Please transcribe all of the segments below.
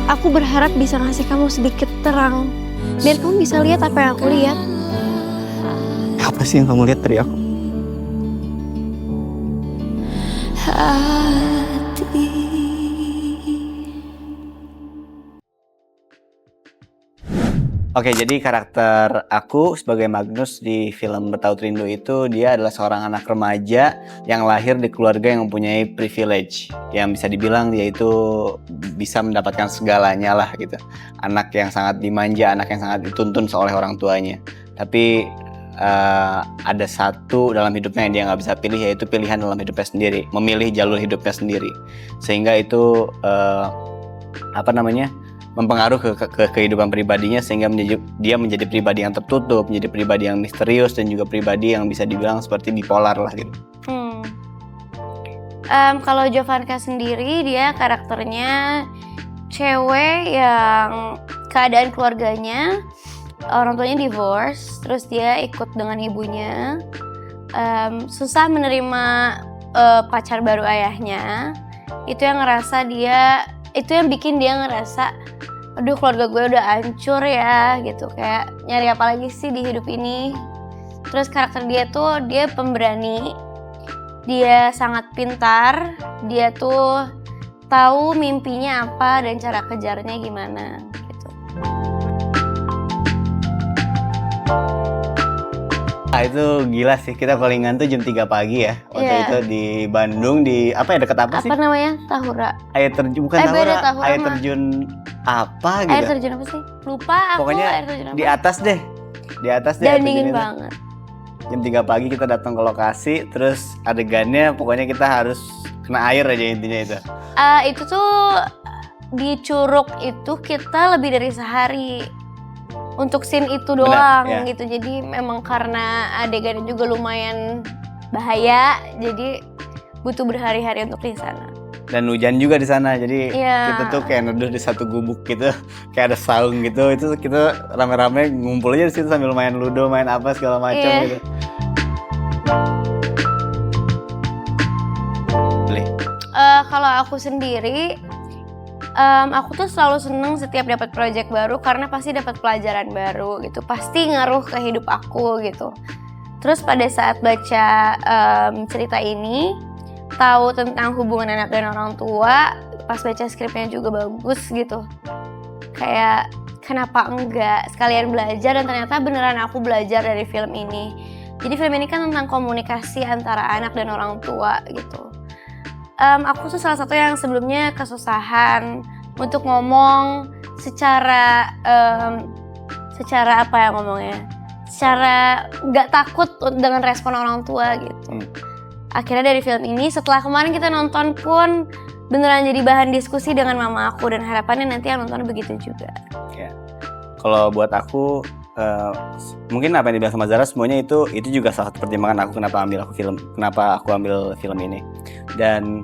Aku berharap bisa ngasih kamu sedikit terang, biar kamu bisa lihat apa yang aku lihat. Apa sih yang kamu lihat dari aku? Hati. Oke, jadi karakter aku sebagai Magnus di film Bertaut Rindu itu dia adalah seorang anak remaja yang lahir di keluarga yang mempunyai privilege, yang bisa dibilang dia itu bisa mendapatkan segalanya lah gitu. Anak yang sangat dimanja, anak yang sangat dituntun oleh orang tuanya. Tapi ada satu dalam hidupnya yang dia nggak bisa pilih, yaitu pilihan dalam hidupnya sendiri, memilih jalur hidupnya sendiri, sehingga itu mempengaruhi ke kehidupan pribadinya, sehingga dia menjadi pribadi yang tertutup, menjadi pribadi yang misterius, dan juga pribadi yang bisa dibilang seperti bipolar lah gitu. Kalau Jovanka sendiri, dia karakternya cewek yang keadaan keluarganya, orang tuanya divorce, terus dia ikut dengan ibunya, susah menerima pacar baru ayahnya. Itu yang bikin dia ngerasa, aduh keluarga gue udah hancur ya gitu, kayak nyari apa lagi sih di hidup ini. Terus karakter dia tuh, dia pemberani, dia sangat pintar, dia tuh tahu mimpinya apa dan cara kejarnya gimana gitu. Itu gila sih, kita callingan tuh jam 3 pagi ya waktu itu di Bandung, di dekat apa sih? Apa namanya? Tahura. Air terjun, bukan Tahura, air terjun apa gitu. Air terjun apa sih? Lupa aku. Pokoknya air terjun apa? di atas deh. Dan dingin banget. Jam 3 pagi kita datang ke lokasi, terus adegannya pokoknya kita harus kena air aja intinya itu. Itu tuh di Curug itu kita lebih dari sehari untuk scene itu doang. Benar, ya. Gitu. Jadi memang karena adegannya juga lumayan bahaya, jadi butuh berhari-hari untuk di sana. Dan hujan juga di sana, jadi kita tuh kayak neduh di satu gubuk gitu, kayak ada saung gitu. Itu kita rame-rame ngumpul aja di situ sambil main ludo, main apa segala macam gitu. Kalau aku sendiri, aku tuh selalu seneng setiap dapat project baru karena pasti dapat pelajaran baru gitu, pasti ngaruh ke hidup aku gitu. Terus pada saat baca cerita ini, tahu tentang hubungan anak dan orang tua, pas baca skripnya juga bagus gitu. Kayak kenapa enggak sekalian belajar, dan ternyata beneran aku belajar dari film ini. Jadi film ini kan tentang komunikasi antara anak dan orang tua gitu. Aku tuh salah satu yang sebelumnya kesusahan untuk ngomong secara apa ya ngomongnya, secara nggak takut dengan respon orang tua gitu. Akhirnya dari film ini, setelah kemarin kita nonton pun beneran jadi bahan diskusi dengan mama aku, dan harapannya nanti yang nonton begitu juga. Ya. Kalau buat aku, mungkin apa yang dibilang sama Zara semuanya itu juga salah satu pertimbangan aku kenapa aku ambil film ini. Dan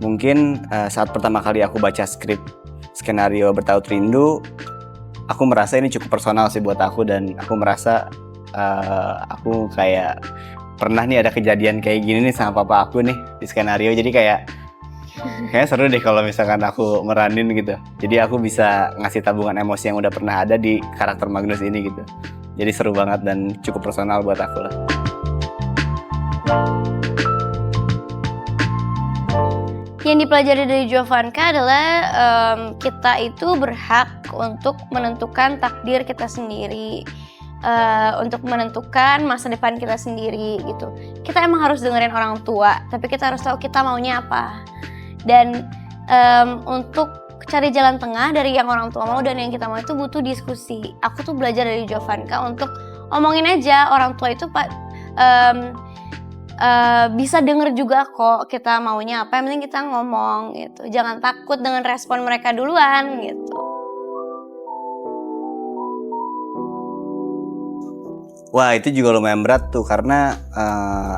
mungkin saat pertama kali aku baca skenario Bertaut Rindu, aku merasa ini cukup personal sih buat aku, dan aku merasa aku kayak pernah nih ada kejadian kayak gini nih sama papa aku nih di skenario. Jadi kayaknya seru deh kalau misalkan aku meranin gitu. Jadi aku bisa ngasih tabungan emosi yang udah pernah ada di karakter Magnus ini gitu. Jadi seru banget dan cukup personal buat aku lah. Yang dipelajari dari Jovanka adalah kita itu berhak untuk menentukan takdir kita sendiri, untuk menentukan masa depan kita sendiri gitu. Kita emang harus dengerin orang tua, tapi kita harus tahu kita maunya apa. Dan untuk cari jalan tengah dari yang orang tua mau dan yang kita mau itu butuh diskusi. Aku tuh belajar dari Jovanka untuk omongin aja, orang tua itu bisa denger juga kok kita maunya apa, yang penting kita ngomong gitu. Jangan takut dengan respon mereka duluan gitu. Wah, itu juga lumayan berat tuh, karena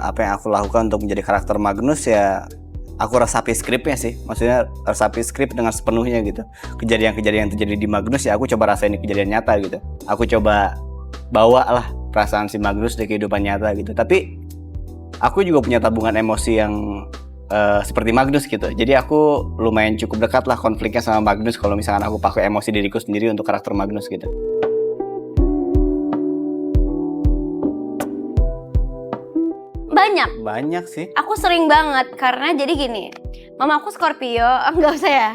apa yang aku lakukan untuk menjadi karakter Magnus ya, aku resapi skripnya sih. Maksudnya resapi skrip dengan sepenuhnya gitu. Kejadian-kejadian yang terjadi di Magnus ya aku coba rasain di kejadian nyata gitu. Aku coba bawa lah perasaan si Magnus di kehidupan nyata gitu. Tapi aku juga punya tabungan emosi yang seperti Magnus gitu. Jadi aku lumayan cukup dekat lah konfliknya sama Magnus kalau misalkan aku pakai emosi diriku sendiri untuk karakter Magnus gitu. Banyak sih. Aku sering banget karena jadi gini, mama aku Scorpio, nggak usah ya.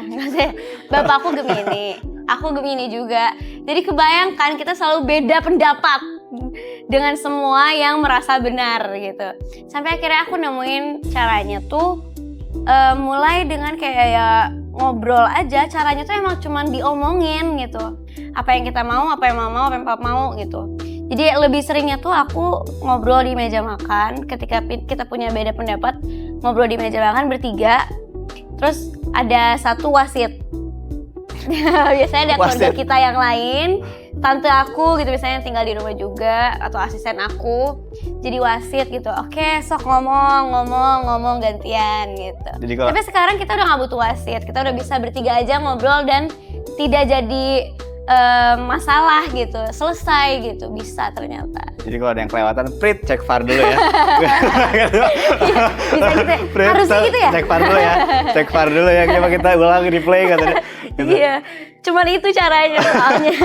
Bapak aku Gemini, aku Gemini juga. Jadi kebayangkan kita selalu beda pendapat dengan semua yang merasa benar gitu. Sampai akhirnya aku nemuin caranya tuh mulai dengan kayak ya ngobrol aja. Caranya tuh emang cuman diomongin gitu. Apa yang kita mau, apa yang mama mau, apa yang papa mau gitu. Jadi lebih seringnya tuh aku ngobrol di meja makan ketika kita punya beda pendapat, ngobrol di meja makan bertiga. Terus ada satu wasit. Biasanya ada keluarga kita yang lain, tante aku gitu misalnya yang tinggal di rumah juga atau asisten aku. Jadi wasit gitu. Oke, sok ngomong gantian gitu. Tapi sekarang kita udah gak butuh wasit. Kita udah bisa bertiga aja ngobrol dan tidak jadi masalah gitu, selesai gitu, bisa ternyata. Jadi kalau ada yang kelewatan, Prit cek VAR dulu ya. Bisa gitu, Prit, harusnya gitu ya. Cek VAR dulu ya, coba kita ulang replay katanya. Gitu. Iya, cuman itu caranya soalnya.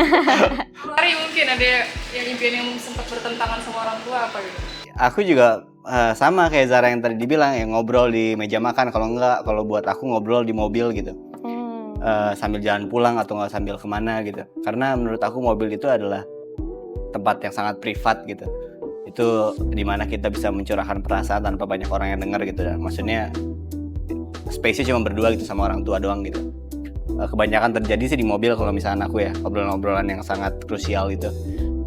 Hari mungkin ada yang impian yang sempat bertentangan sama orang tua apa gitu? Aku juga sama kayak Zara yang tadi dibilang, ya ngobrol di meja makan, kalau buat aku ngobrol di mobil gitu. Sambil jalan pulang atau nggak sambil kemana gitu, karena menurut aku mobil itu adalah tempat yang sangat privat gitu. Itu dimana kita bisa mencurahkan perasaan tanpa banyak orang yang dengar gitu. Dan maksudnya space-nya cuma berdua gitu sama orang tua doang gitu. Kebanyakan terjadi sih di mobil kalau misalnya aku ya, obrolan-obrolan yang sangat krusial gitu.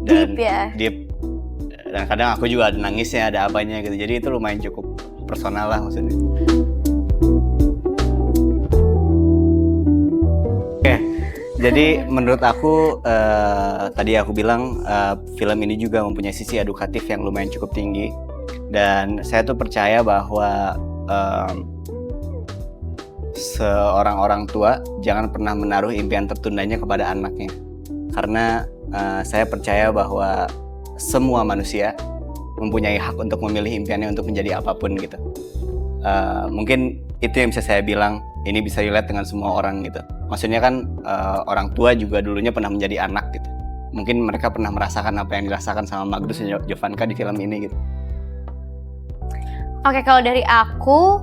Dan deep. Dan kadang aku juga ada nangisnya, ada apanya gitu. Jadi itu lumayan cukup personal lah maksudnya. Jadi menurut aku tadi aku bilang film ini juga mempunyai sisi edukatif yang lumayan cukup tinggi, dan saya tuh percaya bahwa seorang orang tua jangan pernah menaruh impian tertundanya kepada anaknya, karena saya percaya bahwa semua manusia mempunyai hak untuk memilih impiannya untuk menjadi apapun gitu. Mungkin itu yang bisa saya bilang, ini bisa relate dengan semua orang gitu. Maksudnya kan orang tua juga dulunya pernah menjadi anak gitu. Mungkin mereka pernah merasakan apa yang dirasakan sama Magnus dan Jovanka di film ini gitu. Oke, kalau dari aku,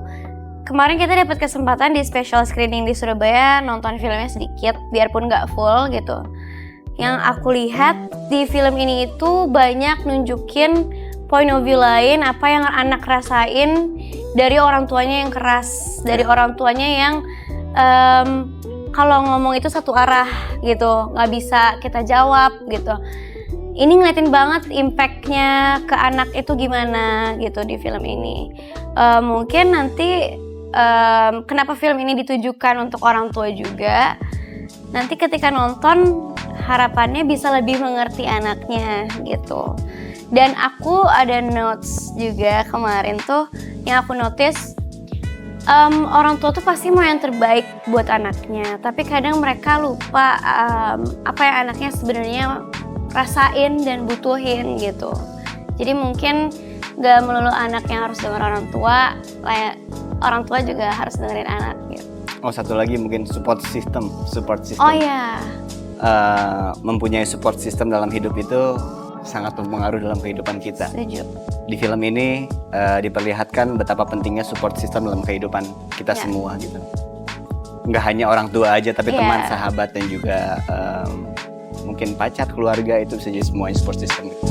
kemarin kita dapat kesempatan di special screening di Surabaya nonton filmnya sedikit, biarpun nggak full gitu. Yang aku lihat di film ini itu banyak nunjukin point of view lain, apa yang anak rasain dari orang tuanya yang keras, dari orang tuanya yang kalau ngomong itu satu arah gitu, nggak bisa kita jawab gitu. Ini ngeliatin banget impact-nya ke anak itu gimana gitu di film ini. Mungkin nanti kenapa film ini ditujukan untuk orang tua juga, nanti ketika nonton harapannya bisa lebih mengerti anaknya gitu. Dan aku ada notes juga kemarin tuh yang aku notice, orang tua tuh pasti mau yang terbaik buat anaknya, tapi kadang mereka lupa apa yang anaknya sebenarnya rasain dan butuhin gitu. Jadi mungkin gak melulu anak yang harus denger orang tua, orang tua juga harus dengerin anak gitu. Oh, satu lagi mungkin support system. Oh iya. Mempunyai support system dalam hidup itu sangat berpengaruh dalam kehidupan kita. Setuju. Di film ini diperlihatkan betapa pentingnya support system dalam kehidupan kita semua gitu. Nggak hanya orang tua aja, tapi teman, sahabat, dan juga mungkin pacar, keluarga, itu bisa jadi semuanya support system gitu.